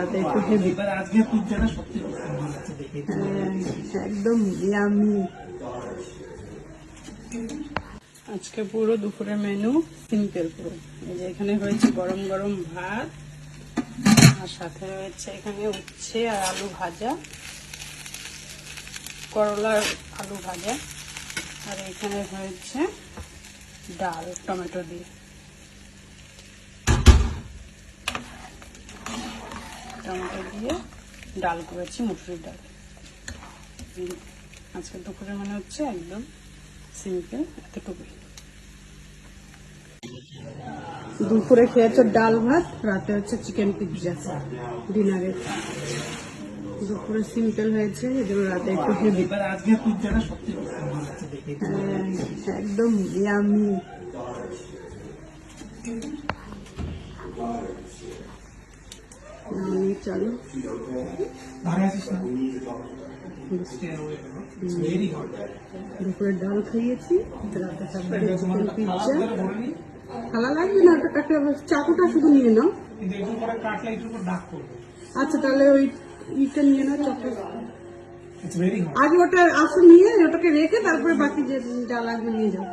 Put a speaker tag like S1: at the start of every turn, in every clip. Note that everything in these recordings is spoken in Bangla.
S1: রাতে একটু হেভি।
S2: আজকে পিৎজাটা সত্যি
S1: একদম ইয়ামি। আজকে পুরো দুপুরের মেনু সিম্পল পুরো। এই যে এখানে হয়েছে গরম গরম ভাত, আর সাথে রয়েছে এখানে উচ্ছে আর আলু ভাজা, করলার আলু ভাজা, আর এখানে হয়েছে ডাল টমেটো দিয়ে। টমেটো দিয়ে ডাল করেছি, মুসুরির ডাল। আজকে দুপুরে মানে হচ্ছে একদম সিম্পল, এতটুকুই। দুপুরে খেয়েছো ডাল ভাত, রাতে হচ্ছে চিকেন পিৎজা ডিনারে। দুপুরে সিম্পল হয়েছে, এজন্য রাতে একটু হেভি।
S2: আজকে পিৎজাটা সত্যি
S1: একদম ইয়ামি। চলো দুপুরে ডাল খাইয়েছি, রাতে চিকেন পিৎজা। ভালো লাগবে না, একটা চাকুটা শুধু নিয়ে নাও। আচ্ছা তাহলে ওই ইটা নিয়ে নাও, চাকু। আগে ওটা আসো নিয়ে ওটাকে রেখে তারপরে বাকি যে যা লাগবে নিয়ে যাও।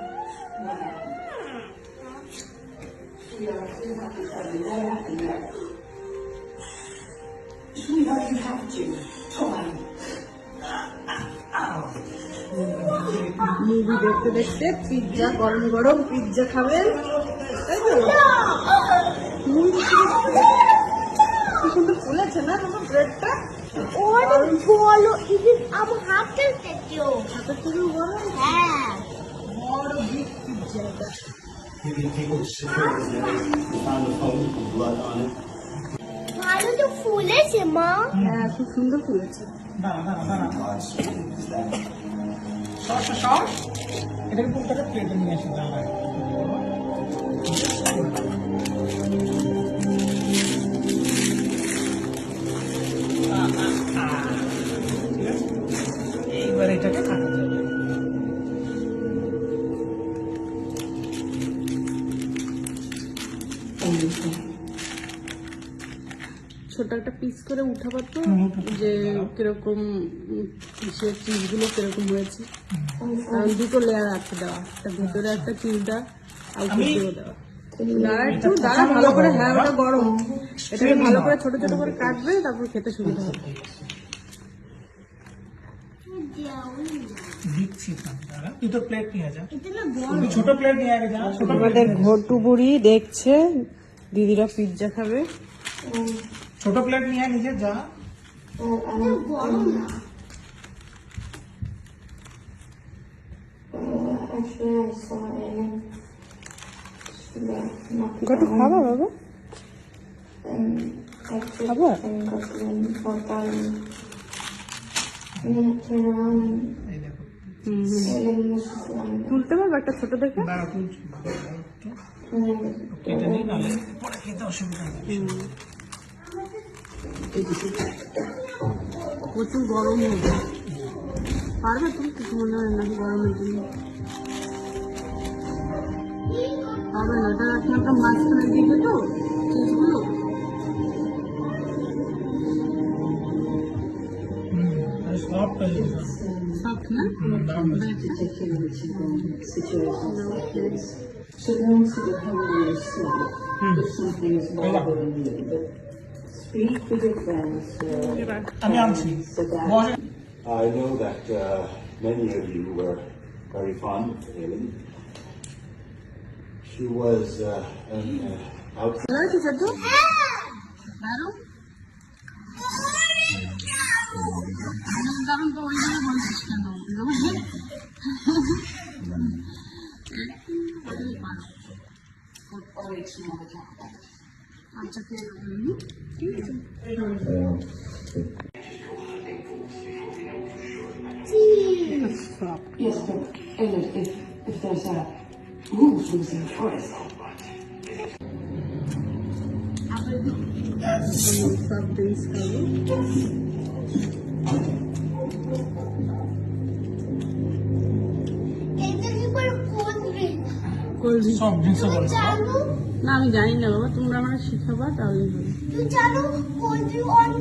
S1: মুভি দেখতে দেখতে পিৎজা, গরম গরম পিৎজা খাবেন, তাই তো? মুভি দেখতে দেখতে কি সুন্দর ফুলেছে না তোমার ব্রেডটা?
S3: অনেক বড়, ইভেন আমার হাতের থেকেও
S1: হাতের থেকে বড়।
S3: হ্যাঁ,
S1: বড় বিগ পিৎজা এটা।
S3: ভালো তো ফুলেছে মা।
S1: হ্যাঁ খুব সুন্দর ফুলেছে।
S2: এটাকে পুরোটাকে প্লেটে নিয়ে আসি। এইবার এটাকে কাটা যাবে।
S1: ছোট একটা পিস করে উঠাবার তো, যে কিরকম চিজ গুলো কিরকম হয়েছে। কারণ দুটো লেয়ার আছে দেওয়া, একটা ভেতরে একটা চিজ দেওয়া আর উপরেও দেওয়া। দাঁড়া একটু দাঁড়া, ভালো করে। হ্যাঁ ওটা গরম, এটাকে ভালো করে ছোট ছোট করে কাটবে, তারপর খেতে সুবিধা হবে।
S2: দুটো প্লেট নিয়ে যা, ছোট প্লেট নিয়ে আগে যা।
S1: আমাদের ঘটু বুড়ি দেখছে দিদিরা পিৎজা খাবে।
S2: ছোট প্লেট নিয়ে নিজে যা।
S1: ঘটু খাবা বাবা? খাবা?
S2: এই দেখো,
S1: তুলতে পারবো একটা ছোট দেখে?
S2: দাঁড়া তুলছি। কেটে নিই, নাহলে পরে খেতে অসুবিধা হবে।
S1: প্রচুর গরম হবে, পারবে তুমি? কিছু মনে হয় নাকি গরমের জন্য পারবে না? এটা একমাত্র মাঝখানে দিবে তো চিজগুলো।
S2: সফট হয়ে যাবে।
S1: সফট না?
S4: So once you become really slow, if something is bothering you, but speak with your friends.
S2: আমি আনছি।
S5: I know that many of you were very fond of Helen. She was an outside.
S1: ভালো হয়েছে সেদ্ধ? দারুণ দারুণ। তো ওই জন্য বলছিস কেন? আচ্ছা ঠিক আছে।
S4: Yes, but Elliot, if there's a wolf in the forest.
S1: সব ড্রিঙ্কস খাবো।
S3: এটা কি করে কোল্ড ড্রিঙ্ক?
S1: কোল্ড ড্রিঙ্ক
S2: সব ড্রিঙ্কসও বলো।
S3: জানো
S1: না আমি জানি না বাবা, তোমরা আমার শিখাবা তাহলেই হবে।
S3: তুই জানো কোল্ড ড্রিঙ্ক অনেক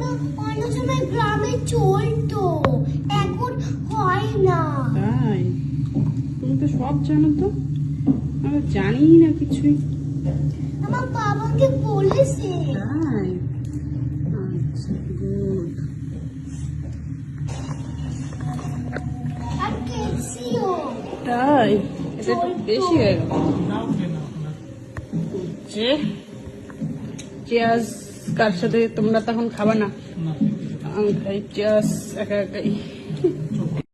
S1: সব জানো তো? আমি জানি না কিছুই।
S3: আমার বাবাকে বলেছে
S1: তাই? আচ্ছা, গুড।
S3: আর কেসিও
S1: তাই? এটা একটু বেশি হয়ে গেল।
S2: নাও কে নাও না
S1: যে চিয়ার্স কার সাথে? তোমরা তখন খাবা না,
S2: না
S1: আমি খাই চিয়ার্স একা একাই।